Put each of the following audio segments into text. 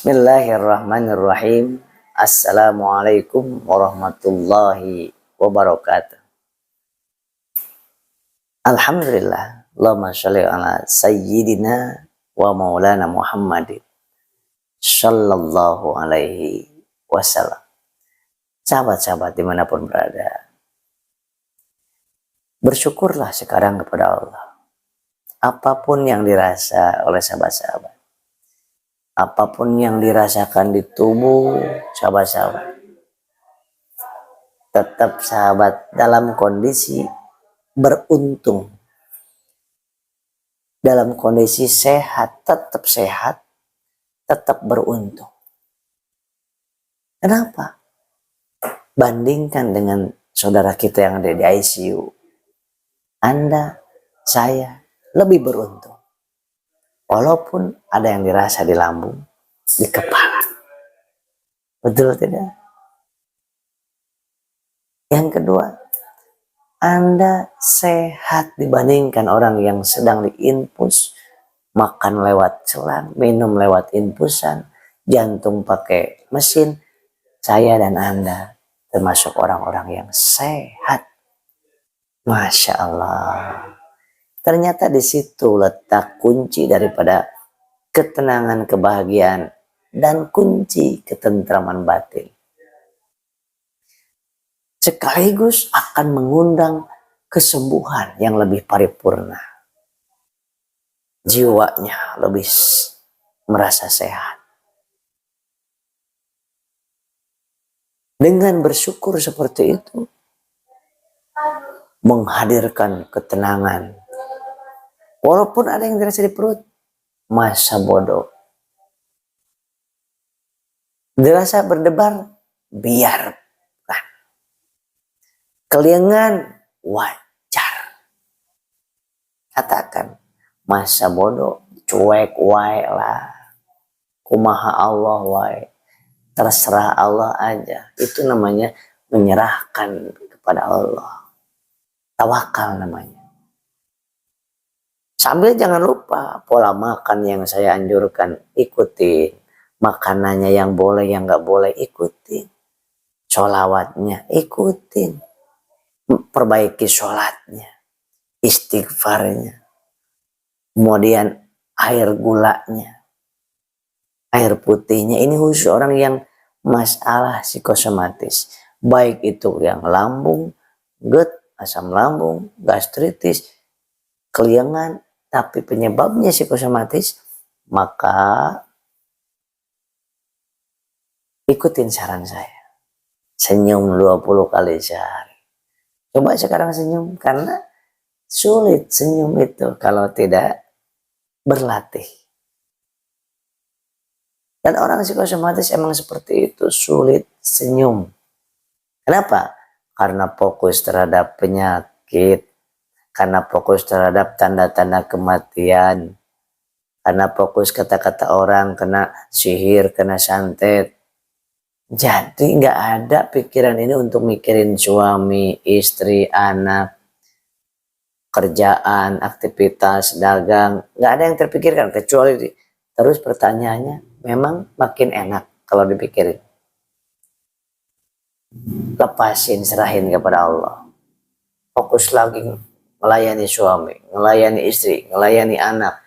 Bismillahirrahmanirrahim. Assalamualaikum warahmatullahi wabarakatuh. Alhamdulillah. Allahumma sholli ala sayyidina wa maulana Muhammadin sallallahu alaihi wasallam. Sahabat-sahabat dimanapun berada, bersyukurlah sekarang kepada Allah. Apapun yang dirasa oleh sahabat-sahabat, apapun yang dirasakan di tubuh sahabat-sahabat, tetap sahabat dalam kondisi beruntung, dalam kondisi sehat, tetap beruntung. Kenapa? Bandingkan dengan saudara kita yang ada di ICU, Anda, saya lebih beruntung. Walaupun ada yang dirasa di lambung, di kepala. Betul tidak? Yang kedua, Anda sehat dibandingkan orang yang sedang diinfus, makan lewat selang, minum lewat infusan, jantung pakai mesin. Saya dan Anda termasuk orang-orang yang sehat. Masya Allah. Ternyata di situ letak kunci daripada ketenangan, kebahagiaan, dan kunci ketentraman batin. Sekaligus akan mengundang kesembuhan yang lebih paripurna. Jiwanya lebih merasa sehat. Dengan bersyukur seperti itu, menghadirkan ketenangan. Walaupun ada yang dirasa di perut, masa bodoh. Dirasa berdebar, biarkan. Kelingan, wajar. Katakan, masa bodoh, cuek wae lah. Kumaha Allah wae. Terserah Allah aja. Itu namanya menyerahkan kepada Allah. Tawakal namanya. Sambil jangan lupa pola makan yang saya anjurkan, ikutin. Makanannya yang boleh, yang gak boleh, ikutin. Sholawatnya, ikutin. Perbaiki sholatnya, istighfarnya. Kemudian air gulanya, air putihnya. Ini khusus orang yang masalah psikosomatis. Baik itu yang lambung, GERD, asam lambung, gastritis, keliengan, tapi penyebabnya psikosomatis, maka ikutin saran saya. Senyum 20 kali sehari. Coba sekarang senyum, karena sulit senyum itu kalau tidak berlatih. Dan orang psikosomatis emang seperti itu, sulit senyum. Kenapa? Karena fokus terhadap penyakit, karena fokus terhadap tanda-tanda kematian, karena fokus kata-kata orang, kena sihir, kena santet. Jadi nggak ada pikiran ini untuk mikirin suami, istri, anak, kerjaan, aktivitas, dagang. Nggak ada yang terpikirkan, kecuali terus pertanyaannya, memang makin enak kalau dipikirin. Lepasin, serahin kepada Allah. Fokus lagi melayani suami, melayani istri, melayani anak,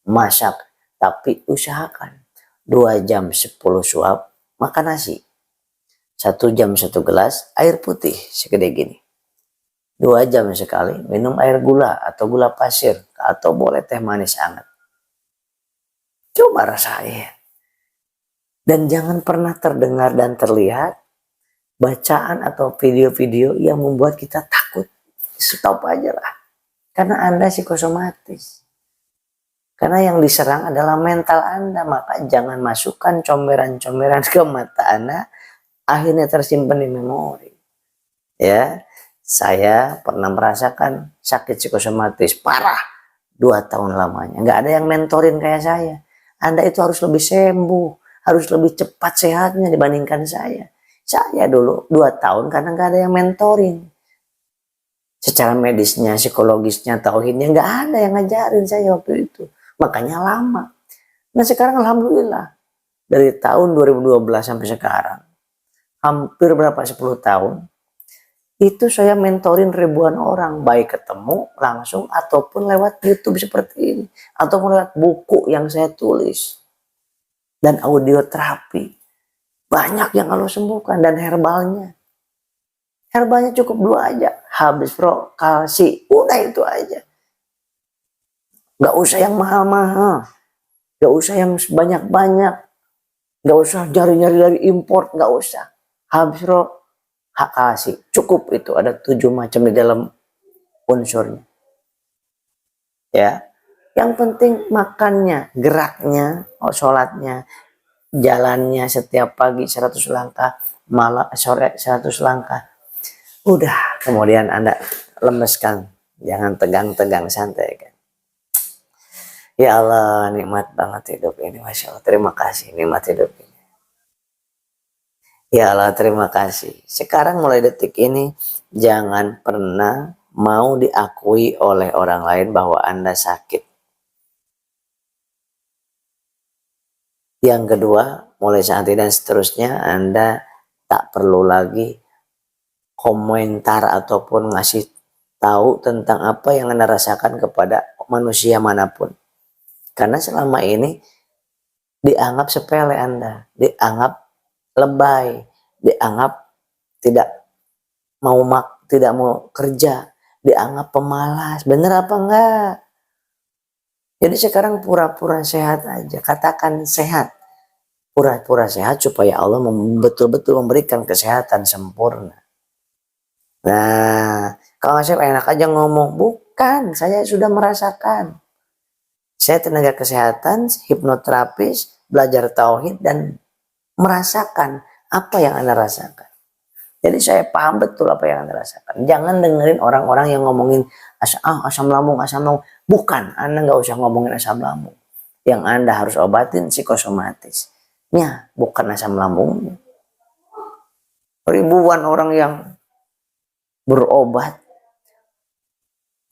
masak. Tapi usahakan 2 jam 10 suap makan nasi. 1 jam 1 gelas air putih segede gini. 2 jam sekali minum air gula atau gula pasir, atau boleh teh manis hangat. Coba rasain. Dan jangan pernah terdengar dan terlihat bacaan atau video-video yang membuat kita takut. Stop aja lah. Karena Anda psikosomatis. Karena yang diserang adalah mental Anda. Maka jangan masukkan comberan-comberan ke mata Anda. Akhirnya tersimpan di memori. Ya, saya pernah merasakan sakit psikosomatis parah 2 tahun lamanya. Nggak ada yang mentorin kayak saya. Anda itu harus lebih sembuh, harus lebih cepat sehatnya dibandingkan saya. Saya dulu 2 tahun karena nggak ada yang mentorin. Secara medisnya, psikologisnya, tauhidnya nggak ada yang ngajarin saya waktu itu. Makanya lama. Nah sekarang alhamdulillah dari tahun 2012 sampai sekarang, hampir berapa 10 tahun, itu saya mentorin ribuan orang, baik ketemu langsung ataupun lewat YouTube seperti ini, ataupun lewat buku yang saya tulis dan audio terapi. Banyak yang Allah sembuhkan. Dan herbalnya cukup 2 aja, habis pro, kalsi, udah itu aja. Gak usah yang mahal-mahal, gak usah yang banyak-banyak, gak usah nyari-nyari dari import, gak usah. Habis pro, hak kalsi, cukup itu, ada 7 macam di dalam unsurnya. Ya, yang penting makannya, geraknya, sholatnya, jalannya setiap pagi 100 langkah, malam sore 100 langkah. Udah, kemudian Anda lemeskan, jangan tegang-tegang, santai kan. Ya Allah, nikmat banget hidup ini, Masya Allah. Terima kasih nikmat hidup ini. Ya Allah, terima kasih. Sekarang mulai detik ini, jangan pernah mau diakui oleh orang lain bahwa Anda sakit. Yang kedua, mulai saat ini dan seterusnya, Anda tak perlu lagi komentar ataupun ngasih tahu tentang apa yang Anda rasakan kepada manusia manapun. Karena selama ini dianggap sepele Anda, dianggap lebay, dianggap tidak mau kerja, dianggap pemalas. Bener apa enggak? Jadi sekarang pura-pura sehat aja, katakan sehat. Pura-pura sehat supaya Allah betul-betul memberikan kesehatan sempurna. Nah, kalau saya enak aja ngomong, bukan, saya sudah merasakan. Saya tenaga kesehatan, hipnoterapis, belajar tauhid dan merasakan apa yang Anda rasakan. Jadi saya paham betul apa yang Anda rasakan. Jangan dengerin orang-orang yang ngomongin asam lambung. Bukan, Anda nggak usah ngomongin asam lambung. Yang Anda harus obatin psikosomatisnya, bukan asam lambungnya. Ribuan orang yang berobat,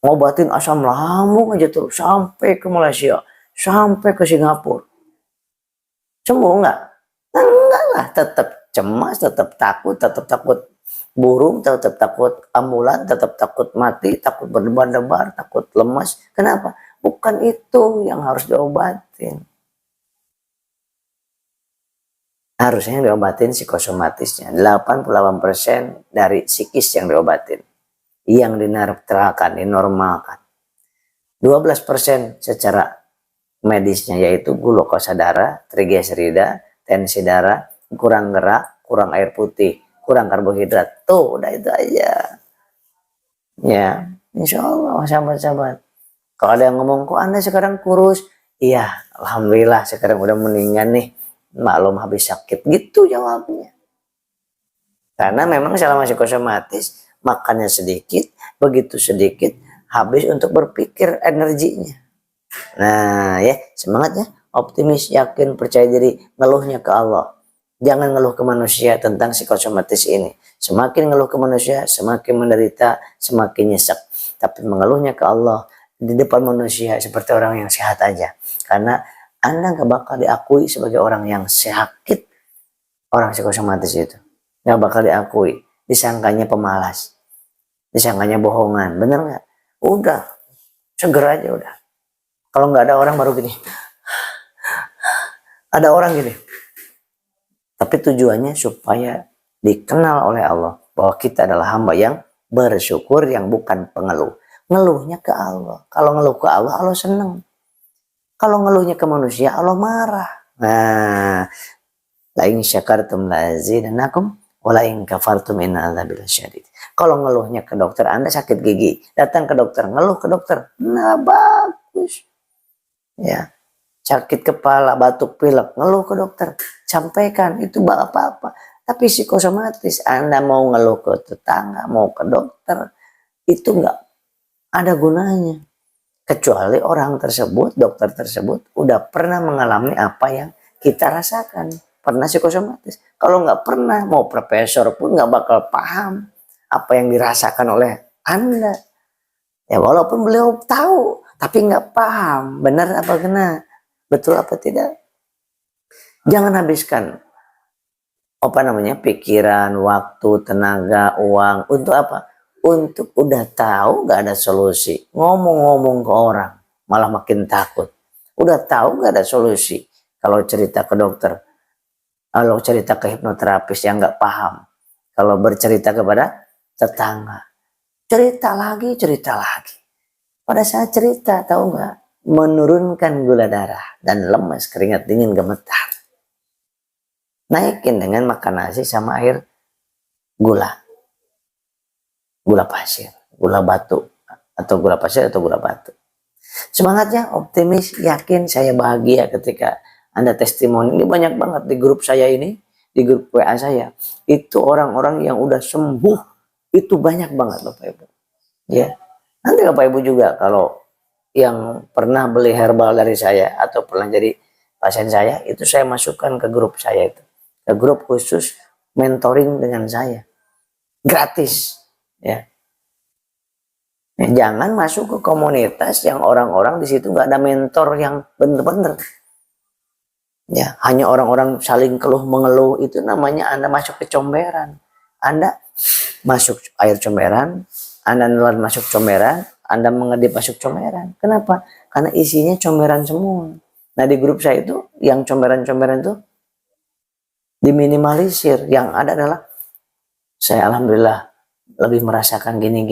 ngobatin asam lambung aja terus sampai ke Malaysia, sampai ke Singapura. Sembuh nggak? Enggak lah, tetap cemas, tetap takut burung, tetap takut ambulan, tetap takut mati, takut berdebar-debar, takut lemas. Kenapa? Bukan itu yang harus diobatin. Harusnya yang diobatin psikosomatisnya. 88% dari psikis yang diobatin. Yang dinetralkan, dinormalkan. 12% secara medisnya, yaitu glukosa darah, trigliserida, tensi darah, kurang gerak, kurang air putih, kurang karbohidrat. Tuh, udah itu aja. Ya, insya Allah, sahabat-sahabat. Kalau ada yang ngomong, kok Anda sekarang kurus? Iya, alhamdulillah sekarang udah meninggal nih. Maklum habis sakit. Gitu jawabnya. Karena memang selama psikosomatis, makannya sedikit, begitu sedikit, habis untuk berpikir energinya. Nah ya, semangat ya, optimis, yakin, percaya diri, ngeluhnya ke Allah. Jangan ngeluh ke manusia tentang psikosomatis ini. Semakin ngeluh ke manusia, semakin menderita, semakin nyesek. Tapi mengeluhnya ke Allah di depan manusia seperti orang yang sehat aja. Karena Anda gak bakal diakui sebagai orang yang sakit. Orang psikosomatis itu gak bakal diakui. Disangkanya pemalas, disangkanya bohongan. Bener gak? Udah, segera aja udah. Kalau nggak ada orang baru gini. Ada orang gini. Tapi tujuannya supaya dikenal oleh Allah bahwa kita adalah hamba yang bersyukur, yang bukan pengeluh. Ngeluhnya ke Allah. Kalau ngeluh ke Allah, Allah senang. Kalau ngeluhnya ke manusia, Allah marah. Nah, la in syakartum la azidannakum wa la in kafartum inna adzabi lasyadid. Kalau ngeluhnya ke dokter, Anda sakit gigi, datang ke dokter, ngeluh ke dokter. Nah, bagus. Ya, sakit kepala, batuk pilek, ngeluh ke dokter, sampaikan, itu apa-apa. Tapi psikosomatis, Anda mau ngeluh ke tetangga, mau ke dokter, itu nggak ada gunanya. Kecuali orang tersebut, dokter tersebut, udah pernah mengalami apa yang kita rasakan. Pernah psikosomatis. Kalau nggak pernah, mau profesor pun nggak bakal paham apa yang dirasakan oleh Anda. Ya walaupun beliau tahu, tapi nggak paham benar apa kena, betul apa tidak. Jangan habiskan pikiran, waktu, tenaga, uang untuk apa? Untuk udah tahu gak ada solusi, ngomong-ngomong ke orang malah makin takut. Udah tahu gak ada solusi, kalau cerita ke dokter, kalau cerita ke hipnoterapis yang gak paham, kalau bercerita kepada tetangga, cerita lagi. Pada saat cerita, tahu nggak, menurunkan gula darah dan lemas, keringat dingin, gemetar. Naikin dengan makan nasi sama air gula pasir, gula batu, atau gula pasir atau gula batu. Semangatnya optimis, yakin, saya bahagia ketika Anda testimoni. Ini banyak banget di grup saya ini, di grup WA saya. Itu orang-orang yang udah sembuh, itu banyak banget Bapak Ibu. Ya, nanti Bapak Ibu juga kalau yang pernah beli herbal dari saya atau pernah jadi pasien saya, itu saya masukkan ke grup saya itu. Ke grup khusus mentoring dengan saya. Gratis. Ya. Jangan masuk ke komunitas yang orang-orang di situ nggak ada mentor yang bener-bener. Ya, hanya orang-orang saling keluh mengeluh, itu namanya Anda masuk ke comberan. Anda masuk air comberan, Anda nelan masuk comberan, Anda mengedip masuk comberan. Kenapa? Karena isinya comberan semua. Nah, di grup saya itu yang comberan-comberan itu diminimalisir. Yang ada adalah saya alhamdulillah lebih merasakan gini.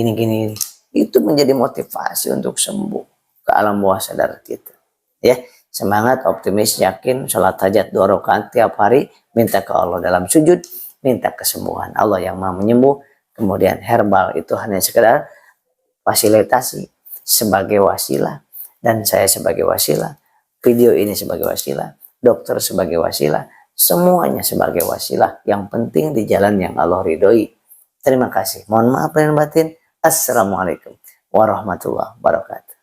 Itu menjadi motivasi untuk sembuh ke alam bawah sadar kita. Ya, semangat, optimis, yakin, sholat hajat 2 rakaat tiap hari, minta ke Allah dalam sujud, minta kesembuhan. Allah yang Maha Menyembuh. Kemudian herbal itu hanya sekedar fasilitasi sebagai wasilah, dan saya sebagai wasilah, video ini sebagai wasilah, dokter sebagai wasilah, semuanya sebagai wasilah. Yang penting di jalan yang Allah ridhoi. Terima kasih. Mohon maaf lahir batin. Assalamualaikum warahmatullahi wabarakatuh.